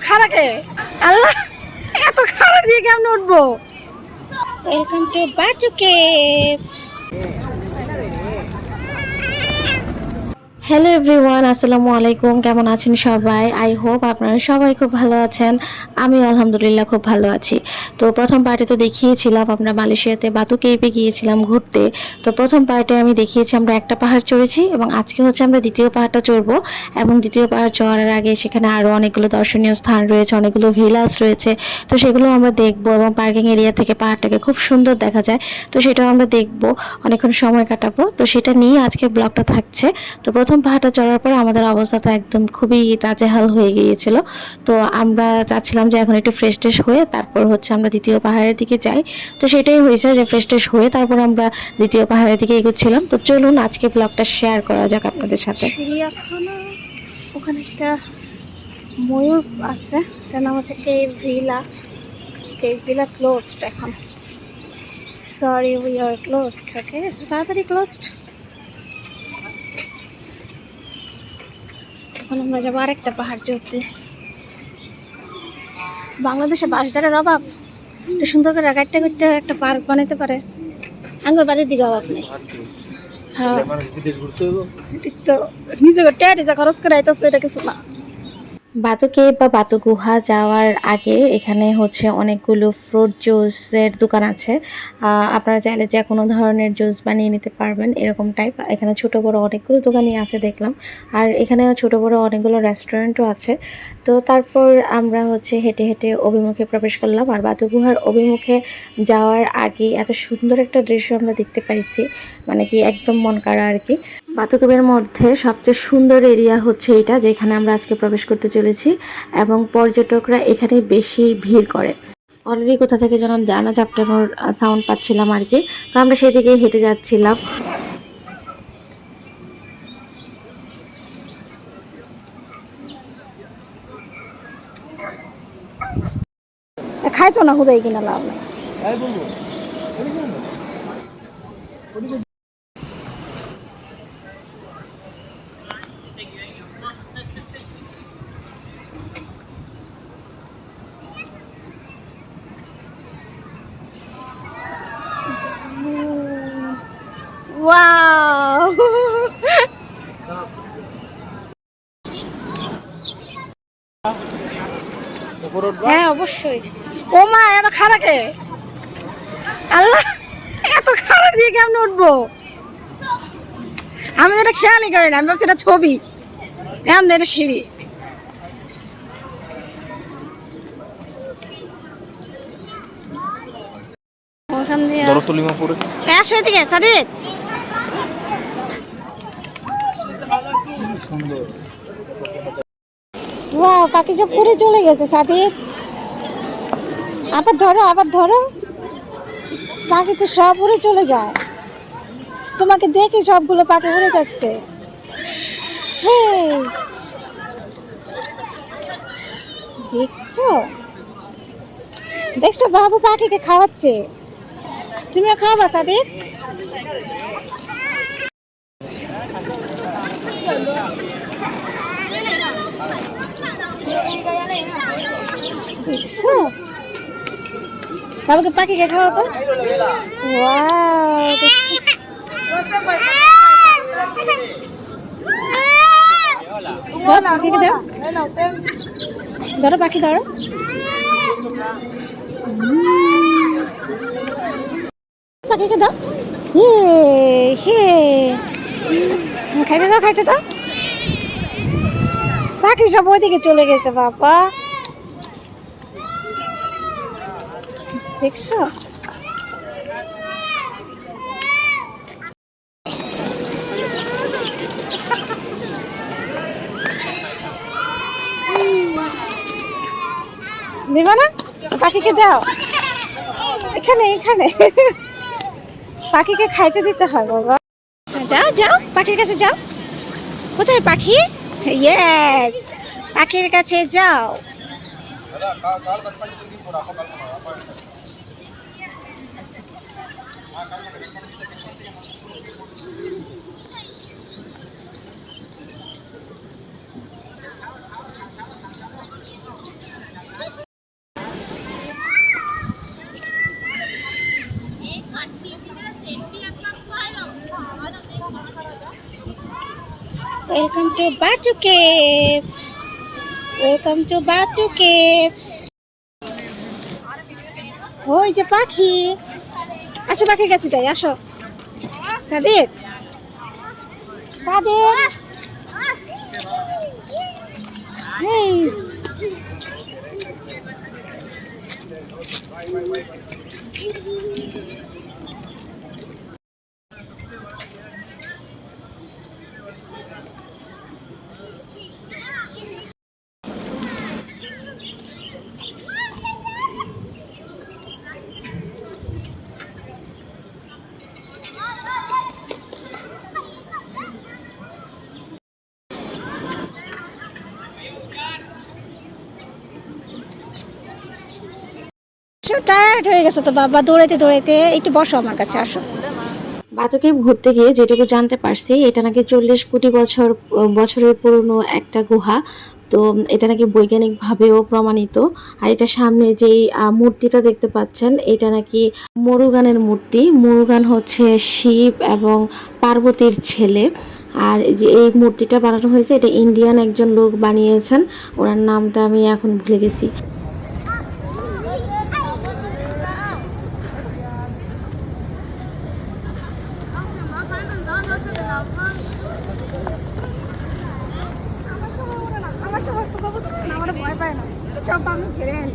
খারাকে আল্লাহ, এত খারাপ দিয়ে কেমন উঠবো? Welcome to বাটু caves. Hello everyone, আসসালামু আলাইকুম। কেমন আছেন সবাই? আই হোপ আপনারা সবাই খুব ভালো আছেন। আমি আলহামদুলিল্লাহ খুব ভালো আছি। তো প্রথম পার্টে তো দেখিয়েছিলাম আমরা মালয়েশিয়াতে বাতু কেভে গিয়েছিলাম ঘুরতে। তো প্রথম পার্টে আমি দেখিয়েছি আমরা একটা পাহাড় চড়েছি এবং আজকে হচ্ছে আমরা দ্বিতীয় পাহাড়টা চড়বো। এবং দ্বিতীয় পাহাড় চড়ার আগে সেখানে আরও অনেকগুলো দর্শনীয় স্থান রয়েছে, অনেকগুলো ভিলাস রয়েছে। তো সেগুলো আমরা দেখবো এবং পার্কিং এরিয়া থেকে পাহাড়টাকে খুব সুন্দর দেখা যায়। তো সেটাও আমরা দেখবো, অনেকক্ষণ সময় কাটাবো। তো সেটা নিয়ে আজকের ব্লগটা থাকছে। তো প্রথম পাহাড়টা চড়ার পর আমাদের অবস্থাটা একদম খুবই তাজেহাল হয়ে গিয়েছিল। তো আমরা চাচ্ছিলাম যে এখন একটু ফ্রেশ ট্রেশ হয়ে তারপর হচ্ছে আমরা দ্বিতীয় পাহাড়ের দিকে যাই। তো সেটাই হয়েছে যে ফ্রেশ ট্রেশ হয়ে তারপর আমরা দ্বিতীয় পাহাড়ের দিকে এগোচ্ছিলাম। তো চলুন আজকে ব্লগটা শেয়ার করা যাক আপনাদের সাথে। চিড়িয়াখানা, ওখানে একটা ময়ূর আছে, তার নাম হচ্ছে cave villa. Cave villa closed এখন, সরি উই আর ক্লোজড। ওকে, তাড়াতাড়ি ক্লোজড। এখন আমরা যাবো আরেকটা পাহাড় চড়তে। বাংলাদেশে বাসটারের অভাব, একটু সুন্দর করে গাড়িটা করতে একটা পার্ক বানাতে পারে। আঙ্গুর বাড়ির দিকে অভাব নেই। হ্যাঁ, তো নিজে টেয়া খরচ করে আইতেছে, এটা কিছু না। বাতু কেভ বা বাতু গুহা যাওয়ার আগে এখানে হচ্ছে অনেকগুলো ফ্রুট জুসের দোকান আছে। আপনারা চাইলে যে কোনো ধরনের জুস বানিয়ে নিতে পারবেন, এরকম টাইপ। এখানে ছোট বড় অনেকগুলো দোকানই আছে দেখলাম, আর এখানে ছোট বড় অনেকগুলো রেস্টুরেন্টও আছে। তো তারপর আমরা হচ্ছে হেঁটে হেঁটে অভিমুখে প্রবেশ করলাম। আর বাতু গুহার অভিমুখে যাওয়ার আগে এত সুন্দর একটা দৃশ্য আমরা দেখতে পাইছি, মানে কি একদম মন কাড়া আর কি। বাতু কেভের মধ্যে সবচেয়ে সুন্দর এরিয়া হচ্ছে এটা, যেখানে আমরা আজকে প্রবেশ করতে চলেছি এবং পর্যটকরা এখানে বেশি ভিড় করে। অলরেডি কোথা থেকে যেন ডানা ঝাপটানোর সাউন্ড পাচ্ছিলাম আর কি। তো আমরা সেদিকে হেঁটে যাচ্ছিলাম। খাইতো না হুদাই কিনা লাভ নাই। ওয়াও, হ্যাঁ অবশ্যই। ও মা, এত খারাকে আল্লাহ, এত খারাপ দিয়ে কেমন উঠবো? আমি এটা খেয়ালই করি না, আমি ভাবছি এটা ছবি। এমন এটা সিঁড়ি। ওখান দিয়ে আসো এদিকে সাদিদ। ওয়াও, পাখি সব পুরে চলে গেছে সাদিদ। আবার ধরো, আবার ধরো। পাখি তো সব উড়ে চলে যায়, তোমাকে দেখে সবগুলো পাখি উড়ে যাচ্ছে। হে, দেখছো দেখছো, বাবু পাখিকে খাওয়াচ্ছে। তুমিও খাওয়াবা সাদিদ? দেখছো, বাবুকে পাখিকে খাওয়াতো। ওয়াও, পাখিকে দাও, ধরো পাখি ধরো। পাখিকে দাও, খাইতে দাও, খাইতে দাও। পাখি সব ওইদিকে চলে গেছে বাবা, দেখছো? দিবা না? পাখিকে দাও, এখানে এখানে পাখিকে খাইতে দিতে হয় বাবা। যাও যাও, পাখির কাছে যাও। কোথায় পাখি? ইয়েস, পাখির কাছে যাও। Welcome to Batu Caves. Welcome to Batu Caves. ওই যে পাখি, আসো পাখির কাছে যাই, আসো। সাদিক, সাদিক, হেই। টায়ার্ড হয়ে গেছে তো বাবা, দৌড়াইতে দৌড়াইতে। একটু বসো আমার কাছে, আসো। বাতুকে ঘুরতে গিয়ে যেটুকু জানতে পারছি, এটা নাকি 40 কোটি বছরের পুরনো একটা গুহা। তো এটা নাকি বৈজ্ঞানিকভাবেও প্রমাণিত। আর এটা সামনে যেই মূর্তিটা দেখতে পাচ্ছেন, এটা নাকি মুরুগানের মূর্তি। মুরুগান হচ্ছে শিব এবং পার্বতীর ছেলে। আর এই মূর্তিটা বানানো হয়েছে, এটা ইন্ডিয়ান একজন লোক বানিয়েছেন, ওনার নামটা আমি এখন ভুলে গেছি। আমার ভয় পায় না, সব আমি ঘিরে আনি।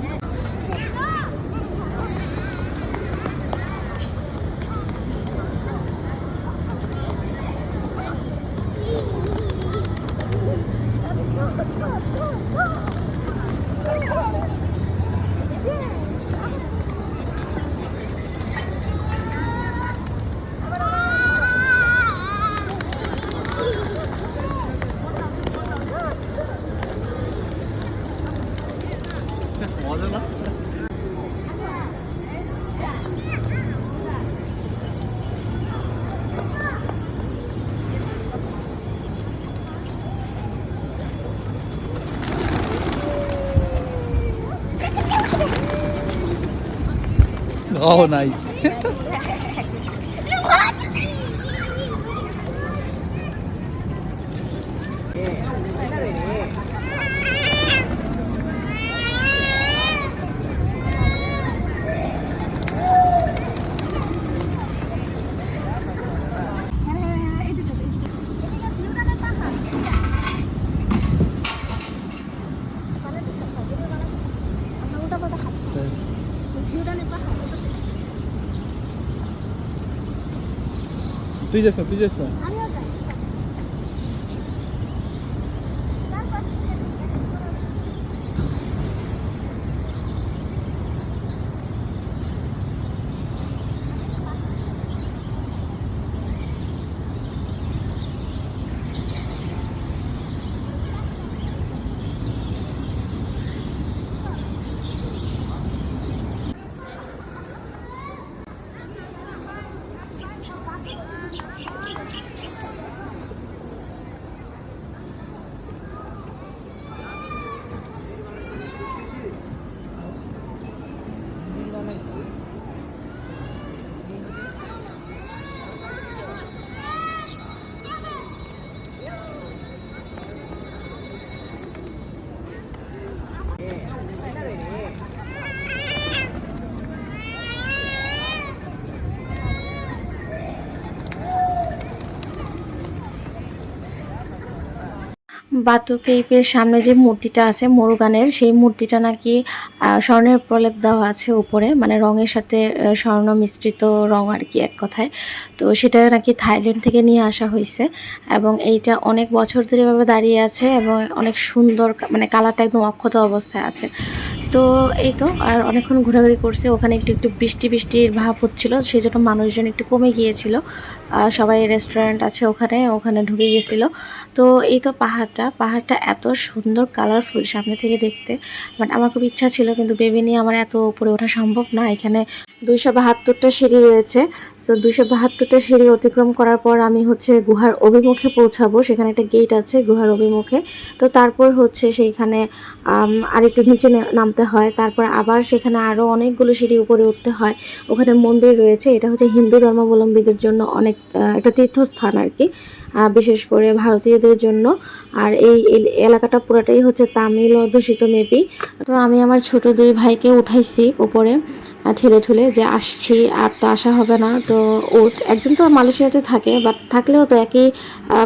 Oh, nice. তুই যাস না, তুই যাস না। বাতু কেইপের সামনে যে মূর্তিটা আছে মুরুগানের, সেই মূর্তিটা নাকি স্বর্ণের প্রলেপ দেওয়া আছে উপরে, মানে রঙের সাথে স্বর্ণ মিশ্রিত রং আর কি, এক কথায়। তো সেটা নাকি থাইল্যান্ড থেকে নিয়ে আসা হয়েছে, এবং এইটা অনেক বছর ধরে এভাবে দাঁড়িয়ে আছে এবং অনেক সুন্দর, মানে কালারটা একদম অক্ষত অবস্থায় আছে। তো এই তো আর অনেকক্ষণ ঘোরাঘুরি করছে, ওখানে একটু একটু বৃষ্টির ভাব হচ্ছিল, সেই জন্য মানুষজন একটু কমে গিয়েছিল। সবাই রেস্টুরেন্ট আছে ওখানে ওখানে ঢুকে গেছিল। তো এই তো পাহাড়টা এত সুন্দর কালারফুল সামনে থেকে দেখতে, বাট আমার খুব ইচ্ছা ছিল, কিন্তু বেবি নিয়ে আমার এত উপরে ওঠা সম্ভব না। এখানে 272টা সিঁড়ি রয়েছে। সো 272টা সিঁড়ি অতিক্রম করার পর আমি হচ্ছে গুহার অভিমুখে পৌঁছাবো। সেখানে একটা গেট আছে গুহার অভিমুখে। তো তারপর হচ্ছে সেইখানে আরেকটু নিচে নামতে হয়। তারপর আবার সেখানে আরও অনেকগুলো সিঁড়ি উপরে উঠতে হয়। ওখানে মন্দির রয়েছে। এটা হচ্ছে হিন্দু ধর্মাবলম্বীদের জন্য অনেক একটা তীর্থস্থান আর কি, বিশেষ করে ভারতীয়দের জন্য। আর এই এলাকাটা পুরোটাই হচ্ছে তামিল অধ্যুষিত মেবি। তো আমি আমার ছোট 2 ভাইকে উঠাইছি উপরে ঠেলে ঠুলে, যে আসছি আর তো আসা হবে না। তো একজন তো মালয়েশিয়াতে থাকে, বাট থাকলেও তো একই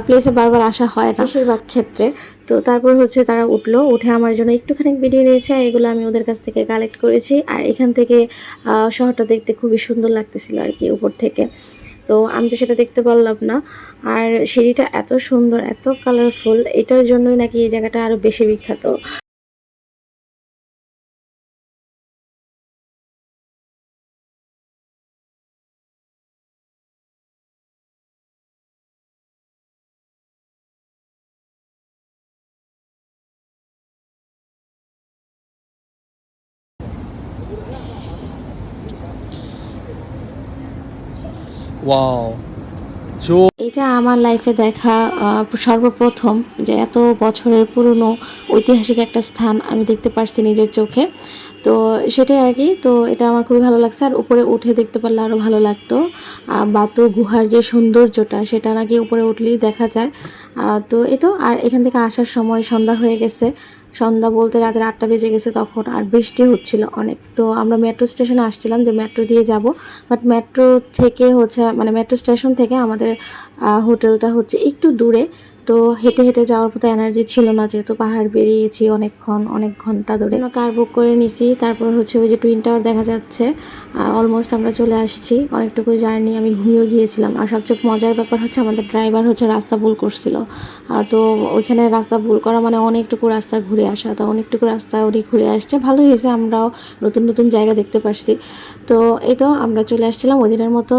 প্লেসে বারবার আসা হয় না বেশিরভাগ ক্ষেত্রে। তো তারপর হচ্ছে তারা উঠলো, উঠে আমার জন্য একটুখানি ভিডিও নিয়েছে। এগুলো আমি ওদের কাছ থেকে কালেক্ট করেছি। আর এখান থেকে শহরটা দেখতে খুবই সুন্দর লাগতেছিল আর কি উপর থেকে। তো আমি তো সেটা দেখতে পারলাম না। আর সিঁড়িটা এত সুন্দর, এত কালারফুল, এটার জন্যই নাকি এই জায়গাটা আরও বেশি বিখ্যাত। ওয়াও, জো। এটা আমার লাইফে দেখা সর্বপ্রথম যে এত বছরের পুরনো ঐতিহাসিক একটা স্থান আমি দেখতে পারছি নিজের চোখে। তো সেটাই আর কি। তো এটা আমার খুবই ভালো লাগছে। আর উপরে উঠে দেখতে পারলে আরও ভালো লাগতো। বাতু গুহার যে সৌন্দর্যটা সেটা নাকি উপরে উঠলেই দেখা যায়। তো এই তো। আর এখান থেকে আসার সময় সন্ধ্যা হয়ে গেছে। সন্ধ্যা বলতে রাতের 8টা বেজে গেছে তখন। আর বৃষ্টি হচ্ছিল অনেক। তো আমরা মেট্রো স্টেশনে আসছিলাম যে মেট্রো দিয়ে যাব, বাট মেট্রো থেকে হচ্ছে মানে মেট্রো স্টেশন থেকে আমাদের হোটেলটা হচ্ছে একটু দূরে। তো হেঁটে হেঁটে যাওয়ার মতো এনার্জি ছিল না, যেহেতু পাহাড় বেরিয়েছি অনেক ঘন্টা ধরে। কার বুক করে নিছি। তারপর হচ্ছে ওই যে টুইন টাওয়ার দেখা যাচ্ছে। অলমোস্ট আমরা চলে আসছি। অনেকটুকু জার্নি, আমি ঘুমিয়েও গিয়েছিলাম। আর সবচেয়ে মজার ব্যাপার হচ্ছে আমাদের ড্রাইভার হচ্ছে রাস্তা ভুল করছিল। তো ওইখানে রাস্তা ভুল করা মানে অনেকটুকু রাস্তা ঘুরে আসা। তো অনেকটুকু রাস্তা উনি ঘুরে আসছে, ভালো হয়েছে, আমরাও নতুন নতুন জায়গা দেখতে পারছি। তো এই তো আমরা চলে আসছিলাম ওই দিনের মতো।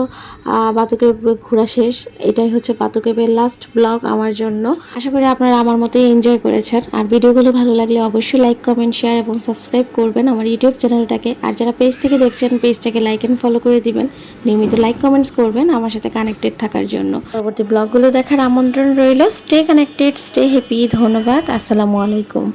বাতুকেব ঘোরা শেষ। এটাই হচ্ছে বাতুকেবের লাস্ট ব্লগ আমার জন্য। আশা করি আপনারা আমার মতোই এনজয় করেছেন। আর ভিডিওগুলো ভালো লাগলে অবশ্যই লাইক, কমেন্ট, শেয়ার এবং সাবস্ক্রাইব করবেন আমার ইউটিউব চ্যানেলটাকে। আর যারা পেজ থেকে দেখছেন পেজটাকে লাইক অ্যান্ড ফলো করে দিবেন। নিয়মিত লাইক কমেন্টস করবেন আমার সাথে কানেক্টেড থাকার জন্য। পরবর্তী ব্লগগুলো দেখার আমন্ত্রণ রইল। Stay connected, stay happy. ধন্যবাদ। আসসালামু আলাইকুম।